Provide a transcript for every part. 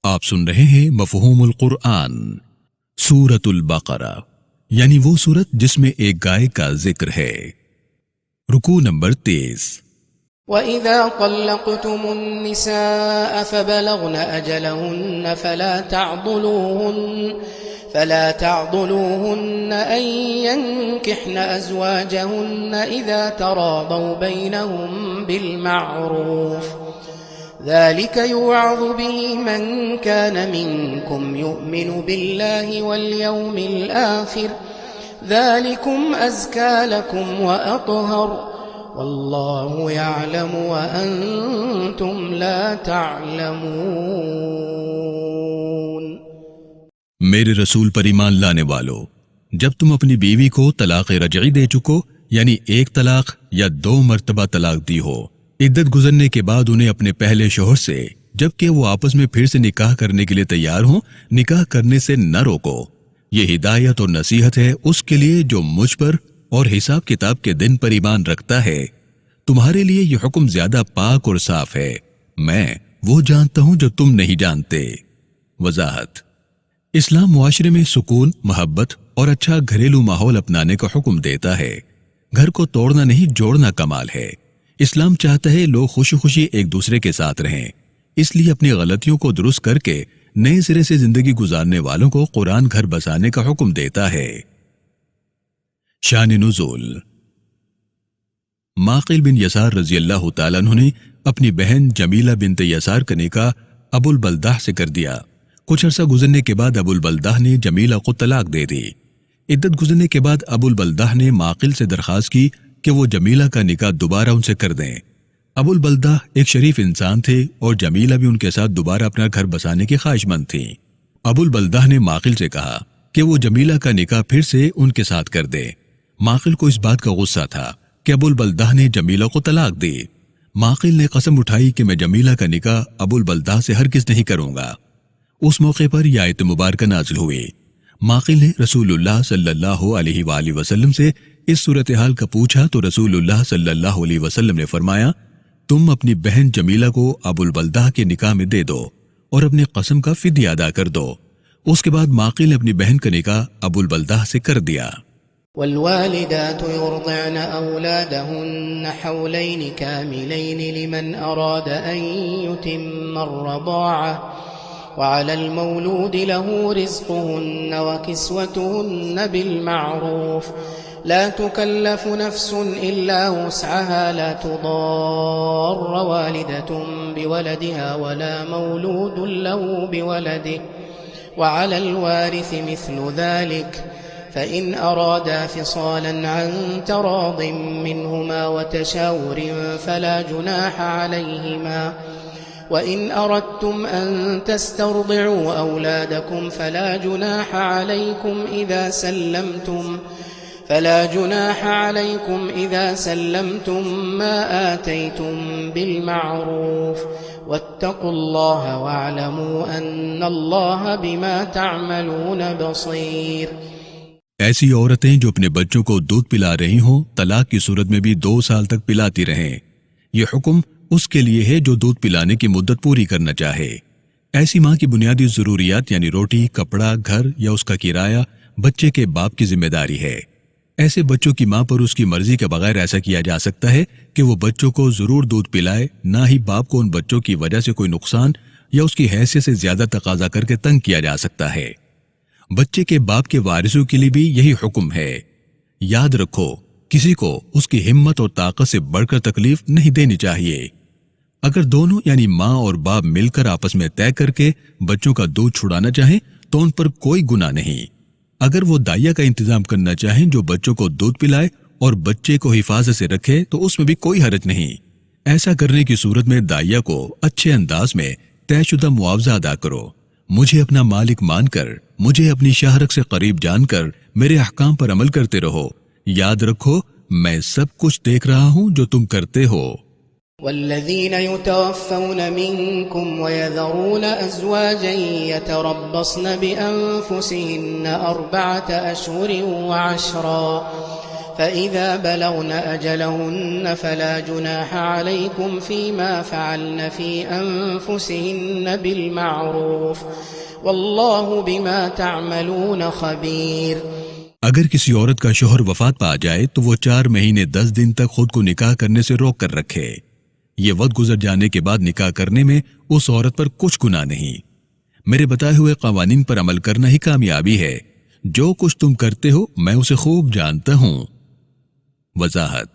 آپ سن رہے ہیں مفہوم القرآن، سورۃ البقرہ، یعنی وہ سورت جس میں ایک گائے کا ذکر ہے۔ رکوع نمبر 23۔ وَإِذَا طَلَّقْتُمُ النِّسَاءَ فَبَلَغْنَ أَجَلَهُنَّ فَلَا تَعْضُلُوهُنَّ أَن يَنكِحْنَ أَزْوَاجَهُنَّ إِذَا تَرَاضَوْا بَيْنَهُم بِالْمَعْرُوفِ ذلك يوعظ به من كان منكم يؤمن بالله واليوم الآخر ذلكم أزكى لكم وأطهر والله يعلم وأنتم لا تعلمون۔ میرے رسول پر ایمان لانے والو، جب تم اپنی بیوی کو طلاق رجعی دے چکو، یعنی ایک طلاق یا 2 مرتبہ طلاق دی ہو، عدت گزرنے کے بعد انہیں اپنے پہلے شوہر سے جبکہ وہ آپس میں پھر سے نکاح کرنے کے لیے تیار ہوں نکاح کرنے سے نہ روکو۔ یہ ہدایت اور نصیحت ہے اس کے لیے جو مجھ پر اور حساب کتاب کے دن پر ایمان رکھتا ہے۔ تمہارے لیے یہ حکم زیادہ پاک اور صاف ہے، میں وہ جانتا ہوں جو تم نہیں جانتے۔ وضاحت: اسلام معاشرے میں سکون، محبت اور اچھا گھریلو ماحول اپنانے کا حکم دیتا ہے۔ گھر کو توڑنا نہیں، جوڑنا کمال ہے۔ اسلام چاہتا ہے لوگ خوشی خوشی ایک دوسرے کے ساتھ رہیں، اس لیے اپنی غلطیوں کو درست کر کے نئے سرے سے زندگی گزارنے والوں کو قرآن گھر بسانے کا حکم دیتا ہے۔ شان نزول: معقل بن یسار رضی اللہ تعالیٰ عنہ نے اپنی بہن جمیلہ بنت یسار کا نکاح ابو البلدہ سے کر دیا۔ کچھ عرصہ گزرنے کے بعد ابو البلدہ نے جمیلہ کو طلاق دے دی۔ عدت گزرنے کے بعد ابو البلدہ نے معقل سے درخواست کی کہ وہ جمیلہ کا نکاح دوبارہ ان سے کر دیں۔ ابو البلدہ ایک شریف انسان تھے اور جمیلہ بھی ان کے ساتھ دوبارہ اپنا گھر بسانے کی خواہش مند تھیں۔ ابو البلدہ نے معقل سے کہا کہ وہ جمیلہ کا نکاح پھر سے ان کے ساتھ کر دے۔ معقل کو اس بات کا غصہ تھا کہ ابو البلدہ نے جمیلہ کو طلاق دی۔ معقل نے قسم اٹھائی کہ میں جمیلہ کا نکاح ابو البلدہ سے ہرگز نہیں کروں گا۔ اس موقع پر یہ آیت مبارکہ نازل ہوئی۔ معقل نے رسول اللہ صلی اللہ علیہ وآلہ وسلم سے اس صورتحال کا پوچھا تو رسول اللہ صلی اللہ علیہ وسلم نے فرمایا، تم اپنی بہن جمیلہ کو ابو البلدہ کے نکاح میں دے دو اور اپنی قسم کا فدیہ ادا کر دو۔ اس کے بعد معقل نے اپنی بہن کا نکاح ابو البلدہ سے کر دیا۔ والوالدات يرضعن أولادهن حولين كاملين لمن أراد أن يتم الرضاعة وعلى المولود له رزقهن وكسوتهن بالمعروف لا تكلف نفس إلا وسعها لا تضار والدة بولدها ولا مولود له بولده وعلى الوارث مثل ذلك فإن أرادا فصالا عن تراض منهما وتشاور فلا جناح عليهما وإن أردتم أن تسترضعوا أولادكم فلا جناح عليكم إذا سلمتم ما آتيتم بالمعروف واتقوا الله واعلموا أن الله بما تعملون بصير۔ ایسی عورتیں جو اپنے بچوں کو دودھ پلا رہی ہوں طلاق کی صورت میں بھی 2 سال تک پلاتی رہیں۔ یہ حکم اس کے لیے ہے جو دودھ پلانے کی مدت پوری کرنا چاہے۔ ایسی ماں کی بنیادی ضروریات یعنی روٹی، کپڑا، گھر یا اس کا کرایہ بچے کے باپ کی ذمہ داری ہے۔ ایسے بچوں کی ماں پر اس کی مرضی کے بغیر ایسا کیا جا سکتا ہے کہ وہ بچوں کو ضرور دودھ پلائے، نہ ہی باپ کو ان بچوں کی وجہ سے کوئی نقصان یا اس کی حیثیت سے زیادہ تقاضا کر کے تنگ کیا جا سکتا ہے۔ بچے کے باپ کے وارثوں کے لیے بھی یہی حکم ہے۔ یاد رکھو، کسی کو اس کی ہمت اور طاقت سے بڑھ کر تکلیف نہیں دینی چاہیے۔ اگر دونوں یعنی ماں اور باپ مل کر آپس میں طے کر کے بچوں کا دودھ چھڑانا چاہیں تو ان پر کوئی گناہ نہیں۔ اگر وہ دائیا کا انتظام کرنا چاہیں جو بچوں کو دودھ پلائے اور بچے کو حفاظت سے رکھے تو اس میں بھی کوئی حرج نہیں۔ ایسا کرنے کی صورت میں دائیا کو اچھے انداز میں طے شدہ معاوضہ ادا کرو۔ مجھے اپنا مالک مان کر، مجھے اپنی شہرک سے قریب جان کر میرے احکام پر عمل کرتے رہو۔ یاد رکھو میں سب کچھ دیکھ رہا ہوں جو تم کرتے ہو۔ والذين يتوفون منكم ويذرون أزواجا يتربصن بأنفسهن 4 أشهر وعشرا فإذا بلغن أجلهن فلا جناح عليكم فيما فعلن في أنفسهن بالمعروف والله بما تعملون خبير۔ اگر کسی عورت کا شوہر وفات پا جائے تو وہ 4 مہینے 10 دن تک خود کو نکاح کرنے سے روک کر رکھے۔ یہ وقت گزر جانے کے بعد نکاح کرنے میں اس عورت پر کچھ گناہ نہیں۔ میرے بتائے ہوئے قوانین پر عمل کرنا ہی کامیابی ہے۔ جو کچھ تم کرتے ہو میں اسے خوب جانتا ہوں۔ وضاحت: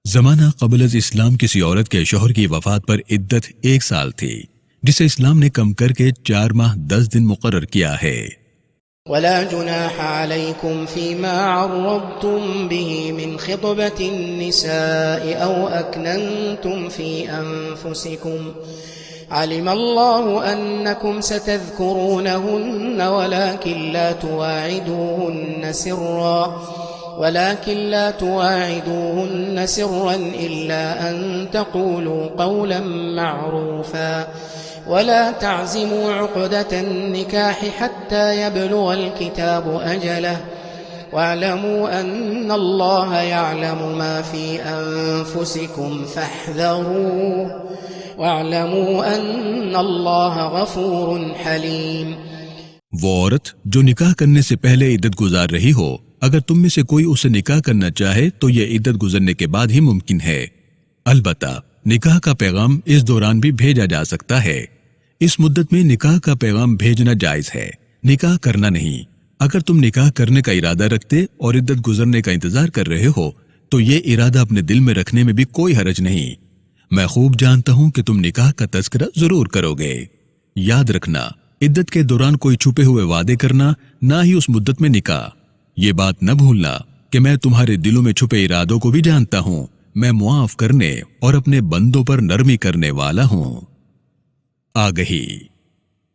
زمانہ قبل از اسلام کسی عورت کے شوہر کی وفات پر عدت 1 سال تھی، جسے اسلام نے کم کر کے 4 ماہ 10 دن مقرر کیا ہے۔ ولا جناح عليكم فيما عرضتم به من خطبة النساء أو أكننتم في أنفسكم علم الله أنكم ستذكرونهن ولكن لا تواعدوهن سرا إلا أن تقولوا قولا معروفا ولا تعزموا عقدة النكاح حتى يبلغ الكتاب أجله واعلموا أن الله يعلم ما في أنفسكم فاحذروه واعلموا أن الله غفور حليم۔ وہ عورت جو نکاح کرنے سے پہلے عدت گزار رہی ہو، اگر تم میں سے کوئی اسے نکاح کرنا چاہے تو یہ عدت گزرنے کے بعد ہی ممکن ہے۔ البتہ نکاح کا پیغام اس دوران بھی بھیجا جا سکتا ہے۔ اس مدت میں نکاح کا پیغام بھیجنا جائز ہے، نکاح کرنا نہیں۔ اگر تم نکاح کرنے کا ارادہ رکھتے اور عدت گزرنے کا انتظار کر رہے ہو تو یہ ارادہ اپنے دل میں رکھنے میں بھی کوئی حرج نہیں۔ میں خوب جانتا ہوں کہ تم نکاح کا تذکرہ ضرور کرو گے۔ یاد رکھنا، عدت کے دوران کوئی چھپے ہوئے وعدے کرنا، نہ ہی اس مدت میں نکاح۔ یہ بات نہ بھولنا کہ میں تمہارے دلوں میں چھپے ارادوں کو بھی جانتا ہوں۔ میں معاف کرنے اور اپنے بندوں پر نرمی کرنے والا ہوں۔ آگہی: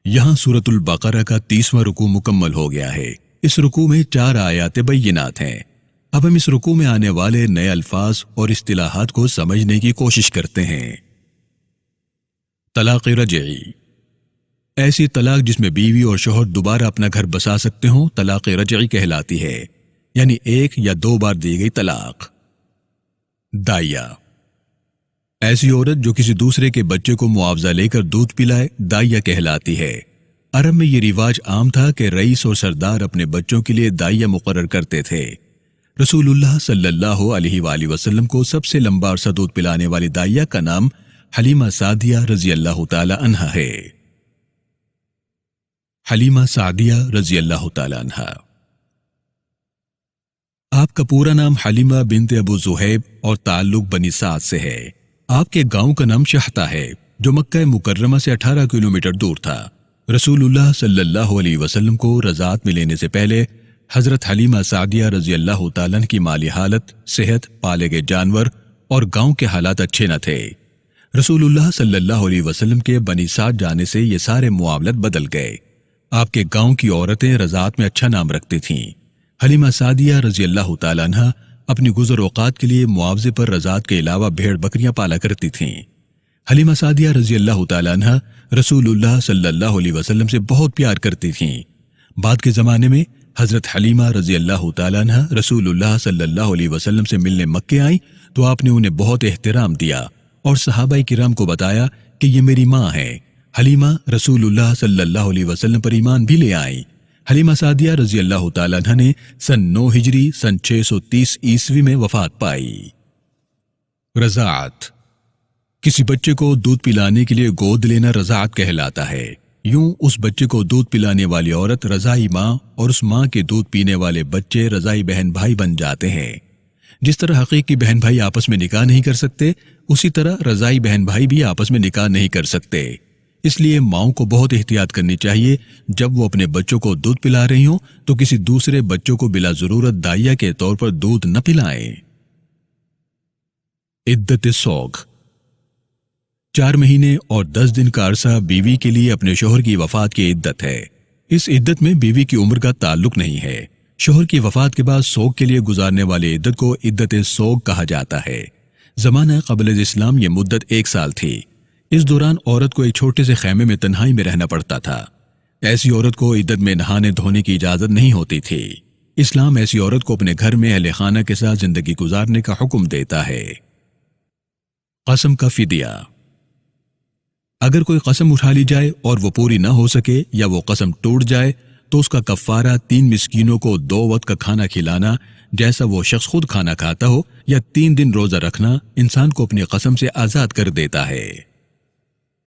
یہاں سورۃ البقرہ کا 30واں رکوع مکمل ہو گیا ہے۔ اس رکوع میں 4 آیات بینات ہیں۔ اب ہم اس رکوع میں آنے والے نئے الفاظ اور اصطلاحات کو سمجھنے کی کوشش کرتے ہیں۔ طلاق رجعی: ایسی طلاق جس میں بیوی اور شوہر دوبارہ اپنا گھر بسا سکتے ہوں طلاق رجعی کہلاتی ہے، یعنی 1 یا 2 بار دی گئی طلاق۔ دائیا: ایسی عورت جو کسی دوسرے کے بچے کو معاوضہ لے کر دودھ پلائے دائیا کہلاتی ہے۔ عرب میں یہ رواج عام تھا کہ رئیس اور سردار اپنے بچوں کے لیے دائیا مقرر کرتے تھے۔ رسول اللہ صلی اللہ علیہ وآلہ وسلم کو سب سے لمبا عرصہ دودھ پلانے والی دائیا کا نام حلیمہ سعدیہ رضی اللہ تعالی عنہا ہے۔ حلیمہ سعدیہ رضی اللہ تعالی عنہا۔ آپ کا پورا نام حلیمہ بنت ابو زہیب اور تعلق بنی سعد سے ہے۔ آپ کے گاؤں کا نام شہتا ہے جو مکہ مکرمہ سے 18 کلومیٹر دور تھا۔ رسول اللہ صلی اللہ علیہ وسلم کو رضاعت میں لینے سے پہلے حضرت حلیمہ سعدیہ رضی اللہ تعالیٰ عنہ کی مالی حالت، صحت، پالے گئے جانور اور گاؤں کے حالات اچھے نہ تھے۔ رسول اللہ صلی اللہ علیہ وسلم کے بنی سعد جانے سے یہ سارے معاملات بدل گئے۔ آپ کے گاؤں کی عورتیں رضاعت میں اچھا نام رکھتی تھیں۔ حلیمہ سعدیہ رضی اللہ تعالیٰ عنہ اپنی گزر اوقات کے لیے معاوضے پر رضاعت کے علاوہ بھیڑ بکریاں پالا کرتی تھیں۔ حلیمہ سعدیہ رضی اللہ تعالیٰ عنہ رسول اللہ صلی اللہ علیہ وسلم سے بہت پیار کرتی تھیں۔ بعد کے زمانے میں حضرت حلیمہ رضی اللہ تعالیٰ عنہ رسول اللہ صلی اللہ علیہ وسلم سے ملنے مکے آئیں تو آپ نے انہیں بہت احترام دیا اور صحابہ کرام کو بتایا کہ یہ میری ماں ہے۔ حلیمہ رسول اللہ صلی اللہ علیہ وسلم پر ایمان بھی لے آئیں۔ حلیمہ سعدیہ رضی اللہ تعالیٰ عنہ نے سن 9 ہجری سن 630 عیسوی میں وفات پائی۔ رضاعت: کسی بچے کو دودھ پلانے کے لیے گود لینا رضاعت کہلاتا ہے۔ یوں اس بچے کو دودھ پلانے والی عورت رضائی ماں اور اس ماں کے دودھ پینے والے بچے رضائی بہن بھائی بن جاتے ہیں۔ جس طرح حقیقی بہن بھائی آپس میں نکاح نہیں کر سکتے، اسی طرح رضائی بہن بھائی بھی آپس میں نکاح نہیں کر سکتے۔ اس لیے ماؤں کو بہت احتیاط کرنی چاہیے جب وہ اپنے بچوں کو دودھ پلا رہی ہوں تو کسی دوسرے بچوں کو بلا ضرورت دائیا کے طور پر دودھ نہ پلائیں۔ عدت سوگ: 4 مہینے اور 10 دن کا عرصہ بیوی کے لیے اپنے شوہر کی وفات کی عدت ہے۔ اس عدت میں بیوی کی عمر کا تعلق نہیں ہے۔ شوہر کی وفات کے بعد سوگ کے لیے گزارنے والی عدت کو عدت سوگ کہا جاتا ہے۔ زمانہ قبل اسلام یہ مدت 1 سال تھی۔ اس دوران عورت کو ایک چھوٹے سے خیمے میں تنہائی میں رہنا پڑتا تھا۔ ایسی عورت کو عدت میں نہانے دھونے کی اجازت نہیں ہوتی تھی۔ اسلام ایسی عورت کو اپنے گھر میں اہل خانہ کے ساتھ زندگی گزارنے کا حکم دیتا ہے۔ قسم کا فدیہ۔ اگر کوئی قسم اٹھا لی جائے اور وہ پوری نہ ہو سکے یا وہ قسم ٹوٹ جائے تو اس کا کفارہ 3 مسکینوں کو 2 وقت کا کھانا کھلانا جیسا وہ شخص خود کھانا کھاتا ہو، یا 3 دن روزہ رکھنا انسان کو اپنی قسم سے آزاد کر دیتا ہے۔